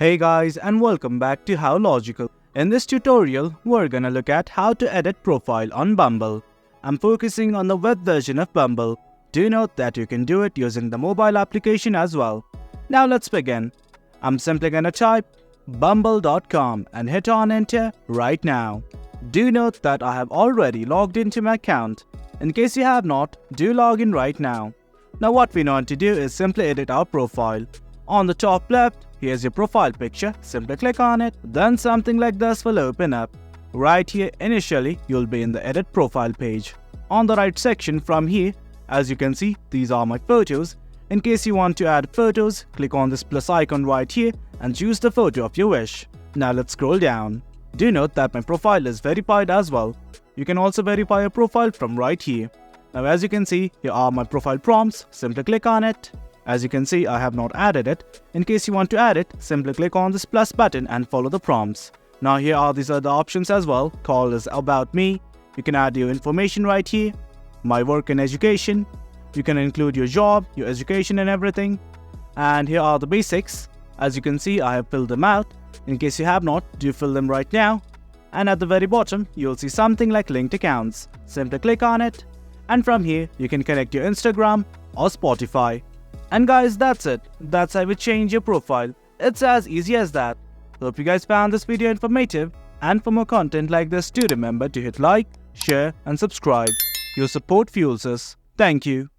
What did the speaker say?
Hey guys, and welcome back to How Logical. In this tutorial, we're gonna look at how to edit profile on Bumble. I'm focusing on the web version of Bumble. Do note that you can do it using the mobile application as well. Now let's begin. I'm simply gonna type bumble.com and hit on enter right now. Do note that I have already logged into my account. In case you have not, do log in right now. Now what we need to do is simply edit our profile. On the top left, here's your profile picture. Simply click on it. Then something like this will open up. Right here, initially, you'll be in the edit profile page. On the right section from here, as you can see, these are my photos. In case you want to add photos, click on this plus icon right here and choose the photo of your wish. Now let's scroll down. Do note that my profile is verified as well. You can also verify your profile from right here. Now as you can see, here are my profile prompts. Simply click on it. As you can see, I have not added it. In case you want to add it, simply click on this plus button and follow the prompts. Now here are these other options as well, called as About Me. You can add your information right here. My work and education. You can include your job, your education and everything. And here are the basics. As you can see, I have filled them out. In case you have not, do fill them right now. And at the very bottom, you'll see something like linked accounts. Simply click on it. And from here, you can connect your Instagram or Spotify. And guys, that's it. That's how you change your profile. It's as easy as that. Hope you guys found this video informative. And for more content like this, do remember to hit like, share and subscribe. Your support fuels us. Thank you.